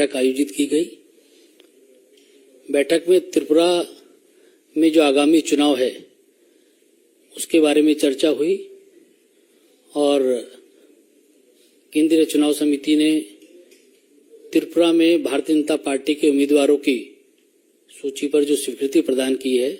बैठक आयोजित की गई। बैठक में त्रिपुरा में जो आगामी चुनाव है उसके बारे में चर्चा हुई और केंद्रीय चुनाव समिति ने त्रिपुरा में भारतीय जनता पार्टी के उम्मीदवारों की सूची पर जो स्वीकृति प्रदान की है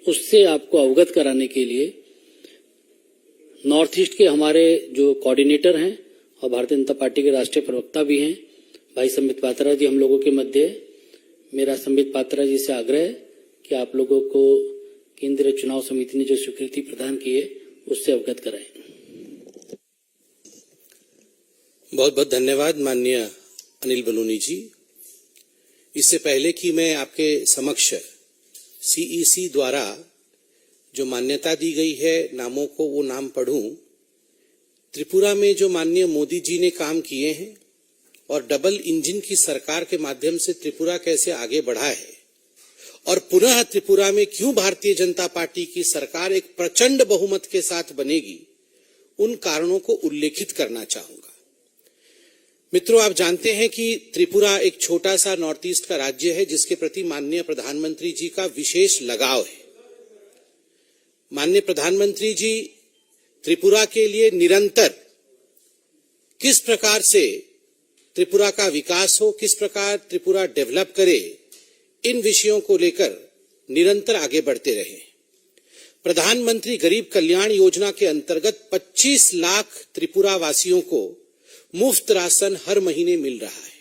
उससे आपको अवगत कराने के लिए नॉर्थ ईस्ट के हमारे जो कोऑर्डिनेटर हैं और भारतीय जनता पार्टी के राष्ट्रीय प्रवक्ता भी हैं भाई संबित पात्रा जी हम लोगों के मध्य है। मेरा संबित पात्रा जी से आग्रह है कि आप लोगों को केंद्रीय चुनाव समिति ने जो स्वीकृति प्रदान की है उससे अवगत कराएं। बहुत बहुत धन्यवाद माननीय अनिल बलूनी जी। इससे पहले कि मैं आपके समक्ष सीईसी द्वारा जो मान्यता दी गई है नामों को वो नाम पढ़ूं, त्रिपुरा में जो माननीय मोदी जी ने काम किए हैं और डबल इंजन की सरकार के माध्यम से त्रिपुरा कैसे आगे बढ़ा है और पुनः त्रिपुरा में क्यों भारतीय जनता पार्टी की सरकार एक प्रचंड बहुमत के साथ बनेगी, उन कारणों को उल्लेखित करना चाहूंगा। मित्रों, आप जानते हैं कि त्रिपुरा एक छोटा सा नॉर्थ ईस्ट का राज्य है जिसके प्रति माननीय प्रधानमंत्री जी का विशेष लगाव है। माननीय प्रधानमंत्री जी त्रिपुरा के लिए निरंतर किस प्रकार से त्रिपुरा का विकास हो, किस प्रकार त्रिपुरा डेवलप करे, इन विषयों को लेकर निरंतर आगे बढ़ते रहे। प्रधानमंत्री गरीब कल्याण योजना के अंतर्गत 25 लाख त्रिपुरा वासियों को मुफ्त राशन हर महीने मिल रहा है।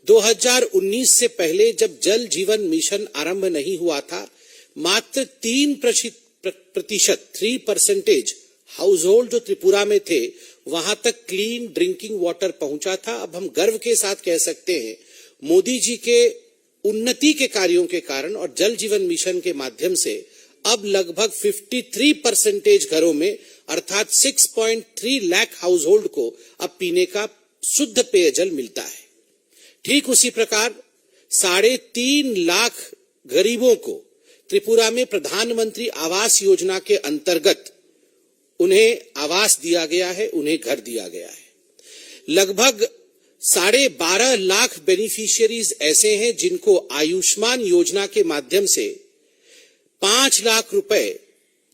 2019 से पहले जब जल जीवन मिशन आरंभ नहीं हुआ था, मात्र 3% हाउस होल्ड जो त्रिपुरा में थे वहां तक क्लीन ड्रिंकिंग वाटर पहुंचा था। अब हम गर्व के साथ कह सकते हैं मोदी जी के उन्नति के कार्यों के कारण और जल जीवन मिशन के माध्यम से अब लगभग 53% घरों में अर्थात 6.3 लाख हाउस होल्ड को अब पीने का शुद्ध पेयजल मिलता है। ठीक उसी प्रकार 3.5 लाख गरीबों को त्रिपुरा में प्रधानमंत्री आवास योजना के अंतर्गत उन्हें आवास दिया गया है, उन्हें घर दिया गया है। लगभग 12.5 लाख बेनिफिशियरीज ऐसे हैं जिनको आयुष्मान योजना के माध्यम से 5 लाख रुपए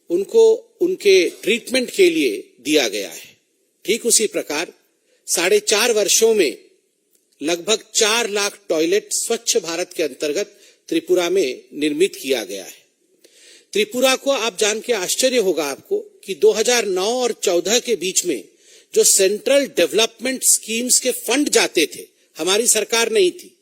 उनको उनके ट्रीटमेंट के लिए दिया गया है। ठीक उसी प्रकार 4.5 वर्षों में लगभग 4 लाख टॉयलेट स्वच्छ भारत के अंतर्गत त्रिपुरा में निर्मित किया गया है। त्रिपुरा को आप जान के आश्चर्य होगा आपको कि 2009 और 14 के बीच में जो सेंट्रल डेवलपमेंट स्कीम्स के फंड जाते थे, हमारी सरकार नहीं थी,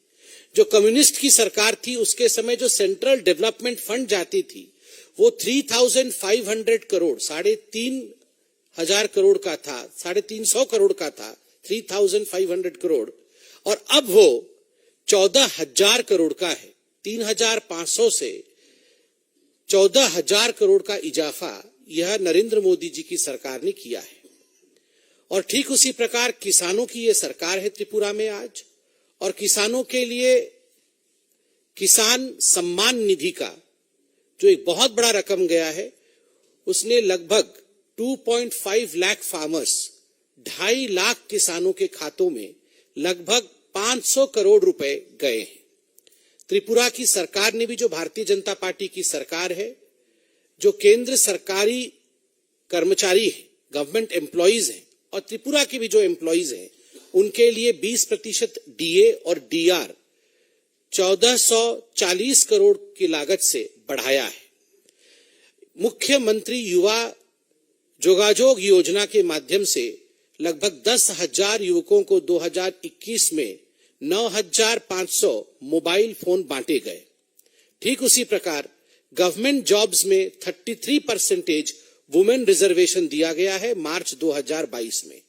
जो कम्युनिस्ट की सरकार थी उसके समय जो सेंट्रल डेवलपमेंट फंड जाती थी वो 3,500 करोड़ 3,500 करोड़ का था, 350 करोड़ का था, 3,500 करोड़, और अब वो 14,000 करोड़ का है। 3,500 से 14,000 करोड़ का इजाफा यह नरेंद्र मोदी जी की सरकार ने किया है। और ठीक उसी प्रकार किसानों की यह सरकार है त्रिपुरा में आज, और किसानों के लिए किसान सम्मान निधि का जो एक बहुत बड़ा रकम गया है, उसने लगभग 2.5 लाख फार्मर्स 2.5 लाख किसानों के खातों में लगभग 500 करोड़ रुपए गए हैं। त्रिपुरा की सरकार ने भी, जो भारतीय जनता पार्टी की सरकार है, जो केंद्र सरकारी कर्मचारी है, गवर्नमेंट एम्प्लॉइज हैं, और त्रिपुरा के भी जो एम्प्लॉइज हैं, उनके लिए 20% डीए और डीआर 1440 करोड़ की लागत से बढ़ाया है। मुख्यमंत्री युवा जोगाजोग योजना के माध्यम से लगभग 10,000 युवकों को 2021 में 9,500 मोबाइल फोन बांटे गए। ठीक उसी प्रकार गवर्नमेंट जॉब्स में 33% वुमेन रिजर्वेशन दिया गया है मार्च 2022 में।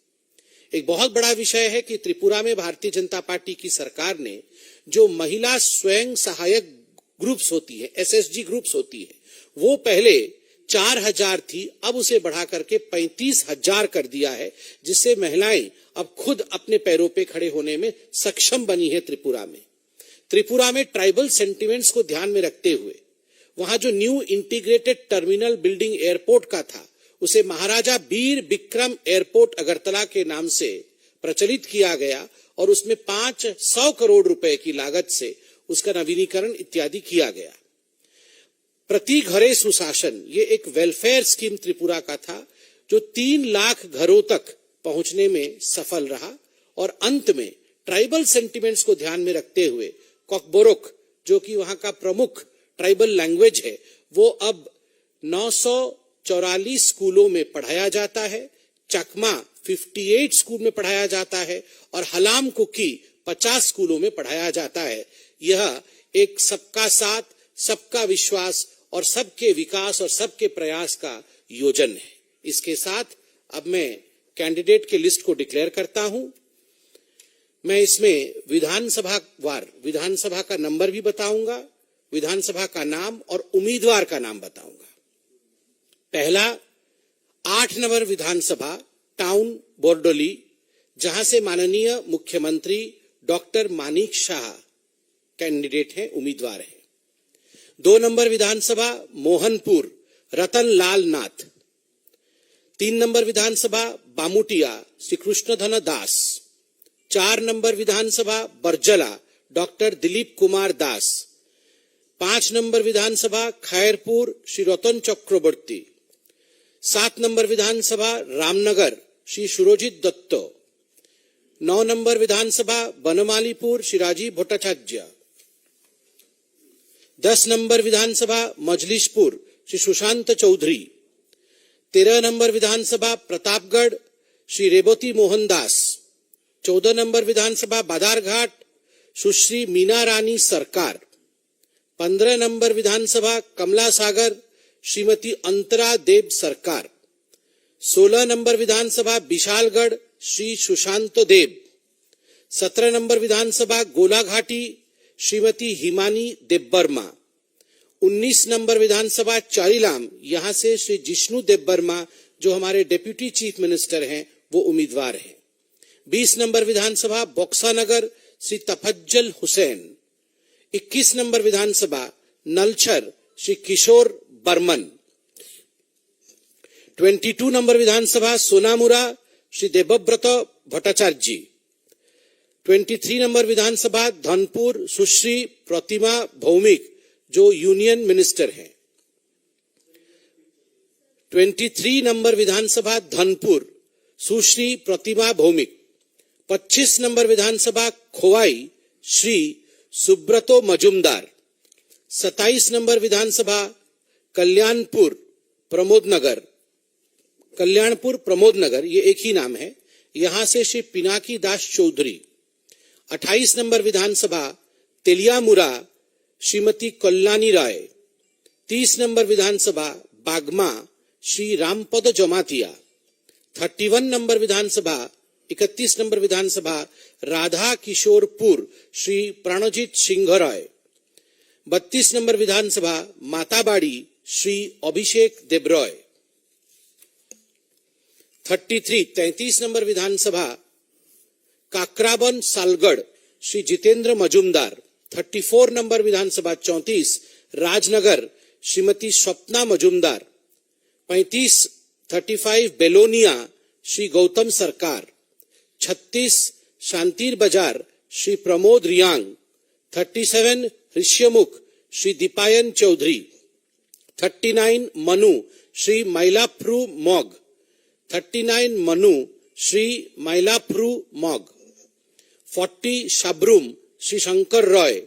एक बहुत बड़ा विषय है कि त्रिपुरा में भारतीय जनता पार्टी की सरकार ने जो महिला स्वयं सहायक ग्रुप्स होती है, एसएसजी ग्रुप्स होती है, वो पहले 4,000 थी, अब उसे बढ़ा करके 35,000 कर दिया है, जिससे महिलाएं अब खुद अपने पैरों पे खड़े होने में सक्षम बनी है। त्रिपुरा में ट्राइबल सेंटिमेंट्स को ध्यान में रखते हुए वहां जो new integrated terminal building airport का था, उसे महाराजा बीर बिक्रम एयरपोर्ट अगरतला के नाम से प्रचलित किया गया और उसमें 500 करोड़ रुपए की लागत से उसका नवीनीकरण इत्यादि किया गया। प्रति घरे सुशासन ये एक वेलफेयर स्कीम त्रिपुरा का था जो 3 लाख घरों तक पहुंचने में सफल रहा और अंत में ट्राइबल सेंटिमेंट्स को ध्यान में रखते हुए कॉकबोरोक जो कि वहां का प्रमुख ट्राइबल लैंग्वेज है वो अब 944 स्कूलों में पढ़ाया जाता है, चकमा 58 स्कूल में पढ़ाया जाता है और हलाम कुकी 50 स्कूलों में पढ़ाया जाता है। यह एक सबका साथ, सबका विश्वास और सबके विकास और सबके प्रयास का योजन है। इसके साथ अब मैं कैंडिडेट के लिस्ट को डिक्लेयर करता हूं। मैं इसमें विधानसभा का नंबर भी बताऊंगा, विधानसभा का नाम और उम्मीदवार का नाम बताऊंगा। पहला 8 नंबर विधानसभा टाउन बोरडोली, जहां से माननीय मुख्यमंत्री डॉक्टर मानिक शाह कैंडिडेट हैं, उम्मीदवार हैं। 2 नंबर विधानसभा मोहनपुर रतन लाल नाथ। 3 नंबर विधानसभा बामुटिया श्री कृष्णधन दास। 4 नंबर विधानसभा बरजला डॉक्टर दिलीप कुमार दास। 5 नंबर विधानसभा खैरपुर श्री रतन चक्रवर्ती। 7 नंबर विधानसभा रामनगर श्री सुरजित दत्त। 9 नंबर विधानसभा बनमालीपुर श्री राजीव भट्टाचार्य। 10 नंबर विधानसभा मजलिसपुर श्री सुशांत चौधरी। 13 नंबर विधानसभा प्रतापगढ़ श्री रेवती मोहन दास। 14 नंबर विधानसभा बादारघाट सुश्री मीना रानी सरकार। 15 नंबर विधानसभा कमला सागर श्रीमती अंतरा देव सरकार। 16 नंबर विधानसभा विशालगढ़ श्री सुशांत देव। 17 नंबर विधानसभा गोलाघाटी श्रीमती हिमानी देवबर्मा। 19 नंबर विधानसभा चारीलाम, यहां से श्री जिष्णु देवबर्मा जो हमारे डिप्यूटी चीफ मिनिस्टर हैं वो उम्मीदवार हैं। 20 नंबर विधानसभा बक्सानगर श्री तफज्जल हुसैन। 21 नंबर विधानसभा नलछर श्री किशोर बर्मन। 22 नंबर विधानसभा सोनामुरा श्री देवव्रत भट्टाचार्य। 23 नंबर विधानसभा धनपुर सुश्री प्रतिमा भौमिक जो यूनियन मिनिस्टर हैं। 23 नंबर विधानसभा धनपुर सुश्री प्रतिमा भौमिक। 25 नंबर विधानसभा खोवाई श्री सुब्रतो मजुमदार। 27 नंबर विधानसभा कल्याणपुर प्रमोद नगर ये एक ही नाम है, यहां से श्री पिनाकी दास चौधरी। 28 नंबर विधानसभा तेलियामुरा श्रीमती कल्याणी राय। 30 नंबर विधानसभा बागमा श्री रामपद जमातिया। 31 नंबर विधानसभा 31 नंबर विधानसभा राधा किशोरपुर श्री प्राणजीत सिंह राय। 32 नंबर विधानसभा माताबाड़ी श्री अभिषेक देब्रॉय। 33 नंबर विधानसभा काकराबन सालगढ़ श्री जितेंद्र मजुमदार। 34 नंबर विधानसभा 34 राजनगर श्रीमती स्वप्ना मजुमदार। 35 बेलोनिया श्री गौतम सरकार। 36 शांतिर बाजार श्री प्रमोद रियांग। 37 ऋष्यमुख श्री दीपायन चौधरी। 39 मनु श्री मैलाप्रू मॉग। 39 मनु श्री मैलाप्रू मॉग। 40 शाब्रूम श्री शंकर रॉय।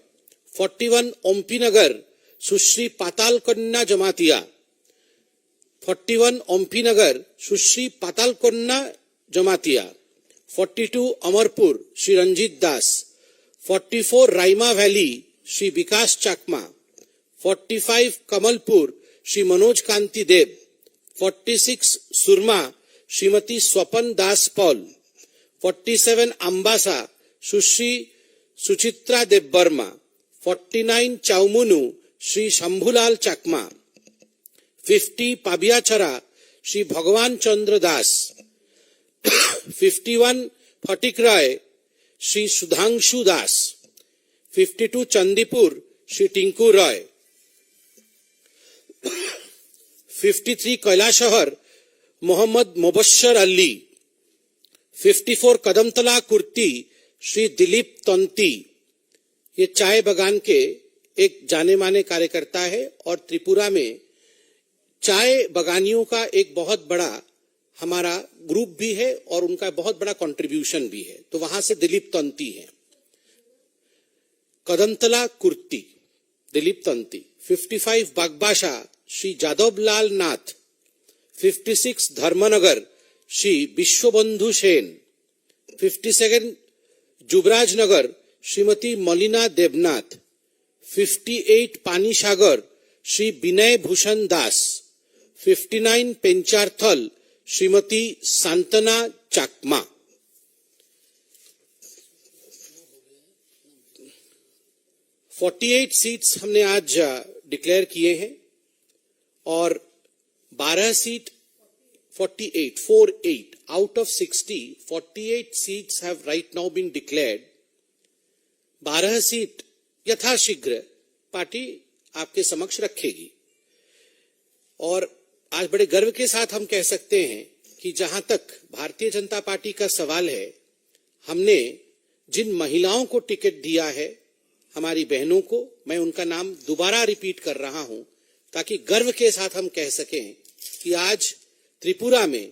41 ओम्पीनगर सुश्री पातालकन्या जमातिया। 41 ओम्पीनगर सुश्री पातालकन्या जमातिया। 42 अमरपुर श्री रंजीत दास। 44 राइमा वैली श्री विकास चाकमा। 45 कमलपुर श्री मनोज कांति देव। 46 सुरमा श्रीमती स्वपन दास पॉल। 47 अम्बासा सुश्री सुचित्रा देवबर्मा। 49 चाउमुनु श्री शंभुलाल चाकमा। 50 पाबियाचरा श्री भगवान चंद्र दास। 51 फटिकराय श्री सुधांशु दास। 52 चंदीपुर श्री टिंकू रॉय। 53 कैलाशहर मोहम्मद मुबश्शर अली। 54 कदमतला कुर्ती श्री दिलीप तंती, ये चाय बगान के एक जाने माने कार्यकर्ता है और त्रिपुरा में चाय बगानियों का एक बहुत बड़ा हमारा ग्रुप भी है और उनका बहुत बड़ा कंट्रीब्यूशन भी है। तो वहां से दिलीप तंती है। कदमतला कुर्ती दिलीप तंती, 55 बागबाशा श्री जादवलाल नाथ, 56 धर्मनगर श्री विश्वबंधु सेन, 57 जुबराज नगर श्रीमती मलिना देवनाथ, 58 पानीसागर श्री विनय भूषण दास, 59 पेंचारथल श्रीमती सांतना चाकमा। — 48 सीट्स हमने आज डिक्लेयर किए हैं और 12 seat 48 out of 60, 48 seats have right now been declared. 12 seat यथाशीघ्र पार्टी आपके समक्ष रखेगी और आज बड़े गर्व के साथ हम कह सकते हैं कि जहां तक भारतीय जनता पार्टी का सवाल है, हमने जिन महिलाओं को टिकट दिया है, हमारी बहनों को, मैं उनका नाम दोबारा रिपीट कर रहा हूं ताकि गर्व के साथ हम कह सकें कि आज त्रिपुरा में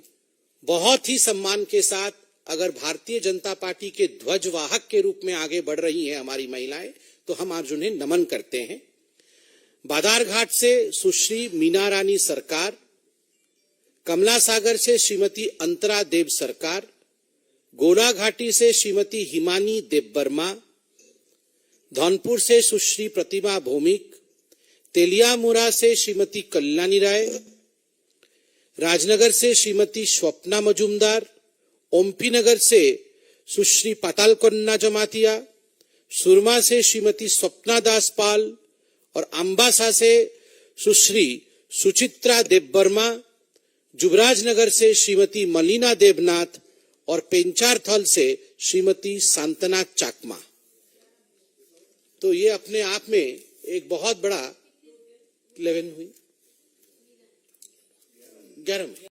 बहुत ही सम्मान के साथ अगर भारतीय जनता पार्टी के ध्वजवाहक के रूप में आगे बढ़ रही हैं हमारी महिलाएं, तो हम आज उन्हें नमन करते हैं। बादारघाट से सुश्री मीना रानी सरकार, कमला सागर से श्रीमती अंतरा देव सरकार, गोलाघाटी से श्रीमती हिमानी देवबर्मा, धौनपुर से सुश्री प्रतिमा भौमिक, तेलियामुरा से श्रीमती कल्याणी राय, राजनगर से श्रीमती स्वप्ना मजुमदार, ओमपी नगर से सुश्री पातालकन्ना जमातिया, सुरमा से श्रीमती स्वप्ना दास पाल और अंबासा से सुश्री सुचित्रा देवबर्मा, जुबराजनगर से श्रीमती मलिना देवनाथ और पेंचारथल से श्रीमती सांतना चाकमा। तो ये अपने आप में एक बहुत बड़ा 11 हुई 11 में